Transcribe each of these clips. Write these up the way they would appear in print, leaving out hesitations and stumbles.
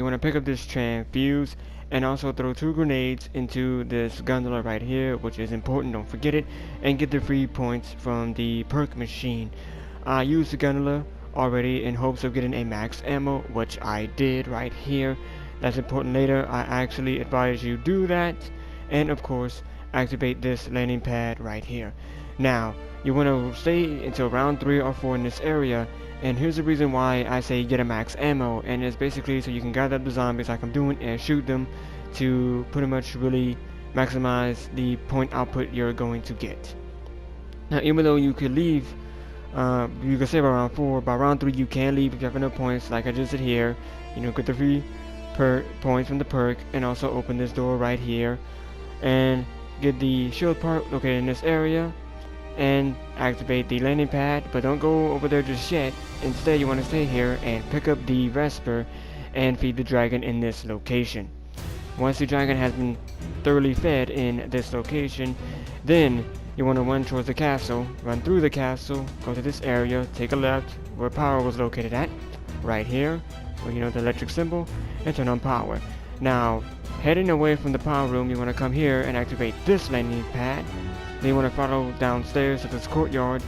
you want to pick up this transfuse and also throw 2 grenades into this gondola right here, which is important, don't forget it, and get the free points from the perk machine. I used the gondola already in hopes of getting a max ammo, which I did right here. That's important later. I actually advise you do that, and of course activate this landing pad right here. Now you want to stay until round 3 or 4 in this area, and here's the reason why I say get a max ammo, and it's basically so you can gather up the zombies like I'm doing and shoot them to pretty much really maximize the point output you're going to get. Now even though you could leave, you can save around 4, by round 3 you can leave if you have enough points like I just did here. You know, get the free points from the perk, and also open this door right here and get the shield part located in this area and activate the landing pad, but don't go over there just yet. Instead you want to stay here and pick up the Vesper and feed the dragon in this location. Once the dragon has been thoroughly fed in this location, then you want to run towards the castle, run through the castle, go to this area, take a left where power was located at, right here, where you know the electric symbol, and turn on power. Now, heading away from the power room, you want to come here and activate this landing pad. Then you want to follow downstairs to this courtyard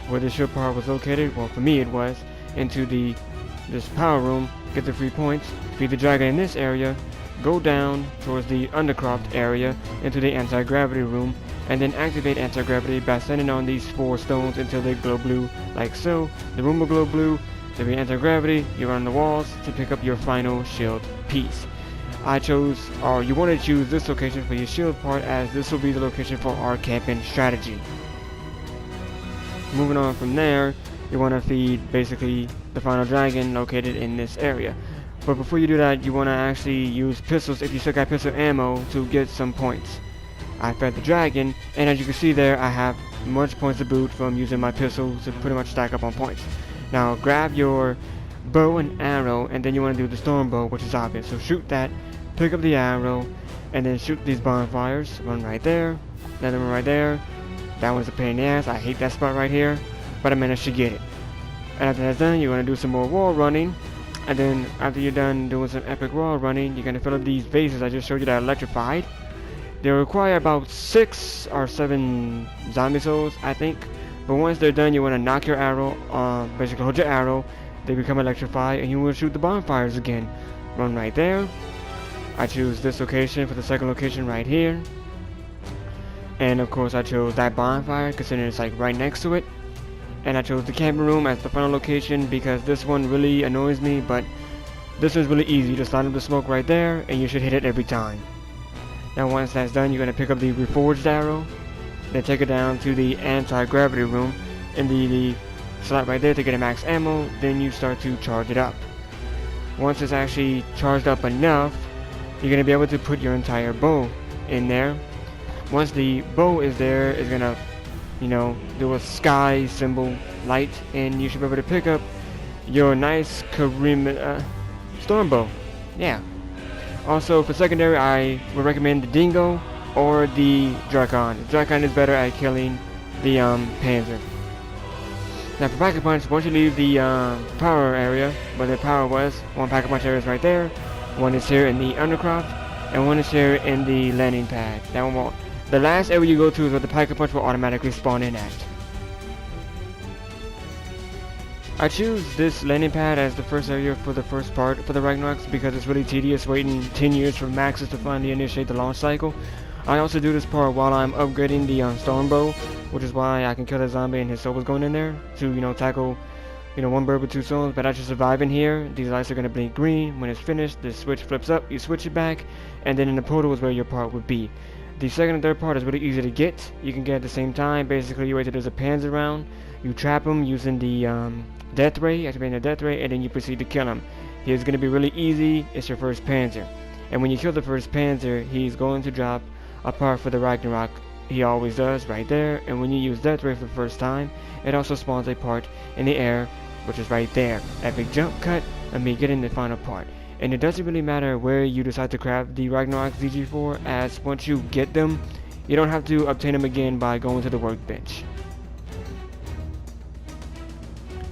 where the shield power was located, well for me it was, into this power room, get the free points, feed the dragon in this area, go down towards the undercroft area into the anti-gravity room, and then activate anti-gravity by standing on these 4 stones until they glow blue, like so. The room will glow blue. To be anti-gravity, you run the walls to pick up your final shield piece. I chose, or you want to choose this location for your shield part, as this will be the location for our camping strategy. Moving on from there, you want to feed basically the final dragon located in this area. But before you do that, you want to actually use pistols if you still got pistol ammo to get some points. I fed the dragon, and as you can see there, I have much points to boot from using my pistols to pretty much stack up on points. Now grab your bow and arrow, and then you want to do the storm bow, which is obvious. So shoot that, pick up the arrow, and then shoot these bonfires. One right there, another one right there. That one's a pain in the ass. I hate that spot right here, but I managed to get it. And after that's done, you want to do some more wall running. And then after you're done doing some epic wall running, you're going to fill up these bases I just showed you that are electrified. They require about 6 or 7 zombie souls, I think. But once they're done, you want to knock your arrow, basically hold your arrow, they become electrified, and you will shoot the bonfires again. Run right there. I choose this location for the second location right here. And of course I chose that bonfire, considering it's like right next to it. And I chose the camping room as the final location because this one really annoys me, but this one's really easy. Just line up the smoke right there, and you should hit it every time. Now once that's done, you're going to pick up the reforged arrow, then take it down to the anti-gravity room in the slot right there to get a max ammo. Then you start to charge it up. Once it's actually charged up enough, you're going to be able to put your entire bow in there. Once the bow is there, it's going to, you know, do a sky symbol light, and you should be able to pick up your nice storm bow. Yeah. Also, for secondary, I would recommend the Dingo or the Drakon. The Drakon is better at killing the Panzer. Now for Pack-a Punch, once you leave the power area, where the power was, one Pack-a-Punch area is right there, one is here in the Undercroft, and one is here in the landing pad. That one won't. The last area you go to is where the Pack-a-Punch will automatically spawn in at. I choose this landing pad as the first area for the first part for the Ragnaroks because it's really tedious waiting 10 years for Maxes to finally initiate the launch cycle. I also do this part while I'm upgrading the storm bow, which is why I can kill that zombie and his soul is going in there to, you know, tackle, you know, one bird with 2 souls. But as you survive in here, these lights are going to blink green. When it's finished, the switch flips up, you switch it back, and then in the portal is where your part would be. The second and third part is really easy to get. You can get at the same time. Basically, you wait till there's a Panzer around, you trap him using the death ray, activating the death ray, and then you proceed to kill him. He's going to be really easy. It's your first Panzer. And when you kill the first Panzer, he's going to drop a part for the Ragnarok. He always does, right there. And when you use death ray for the first time, it also spawns a part in the air, which is right there. Epic jump cut and me getting the final part. And it doesn't really matter where you decide to craft the Ragnarok ZG4, as once you get them, you don't have to obtain them again by going to the workbench.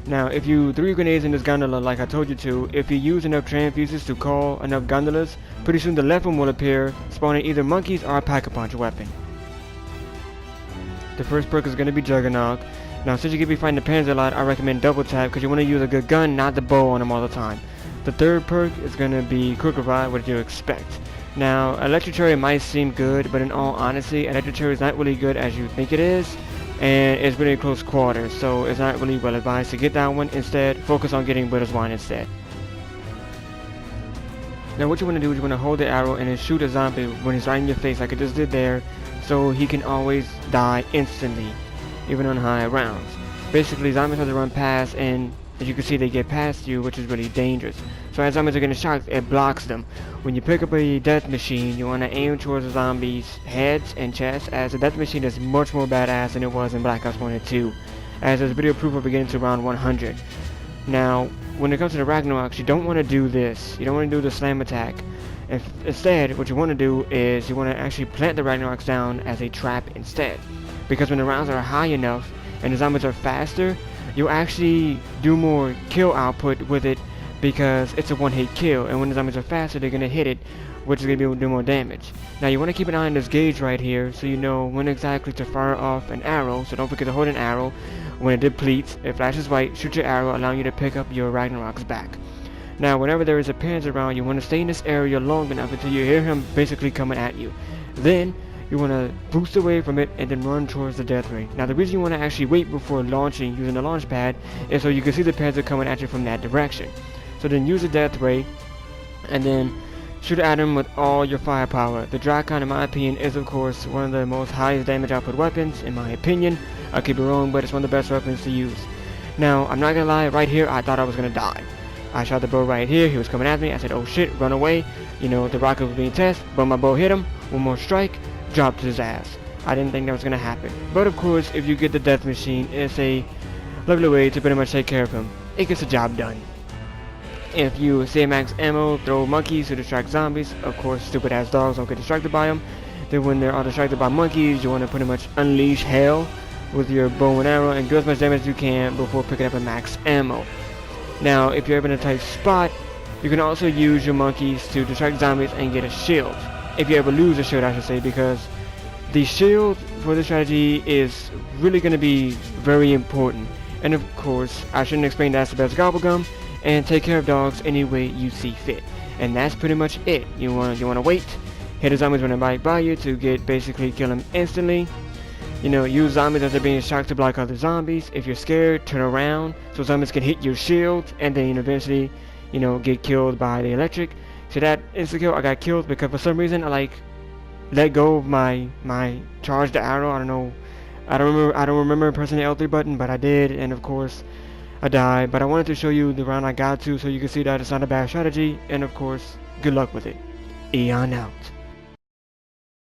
Now, if you threw grenades in this gondola like I told you to, if you use enough transfuses to call enough gondolas, pretty soon the left one will appear, spawning either monkeys or a pack-a-punch weapon. The first perk is going to be Juggernaut. Now, since you're going to be fighting the Panzer a lot, I recommend double tap because you want to use a good gun, not the bow on them all the time. The third perk is going to be Quick Revive, what you expect. Now, Electric Cherry might seem good, but in all honesty, Electric Cherry is not really good as you think it is. And it's really close quarters, so it's not really well advised to get that one. Instead, focus on getting Widow's Wine instead. Now what you want to do is you want to hold the arrow and then shoot a zombie when he's right in your face like I just did there, so he can always die instantly, even on high rounds. Basically, zombies have to run past, and as you can see, they get past you, which is really dangerous. So as zombies are getting shocked, it blocks them. When you pick up a death machine, you want to aim towards the zombies' heads and chests, as the death machine is much more badass than it was in Black Ops 1 and 2, as there's video proof of it getting to around 100. Now, when it comes to the Ragnaroks, you don't want to do this. You don't want to do the slam attack. Instead, what you want to do is you want to actually plant the Ragnaroks down as a trap instead. Because when the rounds are high enough and the zombies are faster, you'll actually do more kill output with it because it's a one-hit kill, and when the zombies are faster, they're going to hit it, which is going to be able to do more damage. Now you want to keep an eye on this gauge right here so you know when exactly to fire off an arrow, so don't forget to hold an arrow. When it depletes, it flashes white, shoot your arrow, allowing you to pick up your Ragnaroks back. Now whenever there is a Panzer around, you want to stay in this area long enough until you hear him basically coming at you. Then you want to boost away from it and then run towards the death ray. Now the reason you want to actually wait before launching using the launch pad is so you can see the Panzer coming at you from that direction. So then use the death ray and then shoot at him with all your firepower. The Drakon, in my opinion, is of course one of the most highest damage output weapons, in my opinion. I could be wrong, but it's one of the best weapons to use. Now, I'm not gonna lie, right here I thought I was gonna die. I shot the bow right here, he was coming at me, I said, oh shit, run away. You know, the rocket was being tested, but my bow hit him, one more strike, dropped his ass. I didn't think that was gonna happen. But of course, if you get the death machine, it's a lovely way to pretty much take care of him. It gets the job done. If you save max ammo, throw monkeys to distract zombies, of course stupid ass dogs don't get distracted by them. Then when they're all distracted by monkeys, you want to pretty much unleash hell with your bow and arrow and do as much damage as you can before picking up a max ammo. Now if you're ever in a tight spot, you can also use your monkeys to distract zombies and get a shield. If you ever lose a shield, I should say, because the shield for this strategy is really going to be very important. And of course, I shouldn't explain that's the best gobblegum, and take care of dogs any way you see fit. And that's pretty much it. You want to wait, hit the zombies when they're right by you to get basically kill them instantly. You know, use zombies as they're being shocked to block other zombies. If you're scared, turn around so zombies can hit your shield and then eventually, you know, get killed by the electric. So that insta kill, I got killed because for some reason I let go of my charged arrow. I don't know. I don't remember pressing the L3 button, but I did, and of course I died. But I wanted to show you the round I got to so you can see that it's not a bad strategy, and of course, good luck with it. EON out.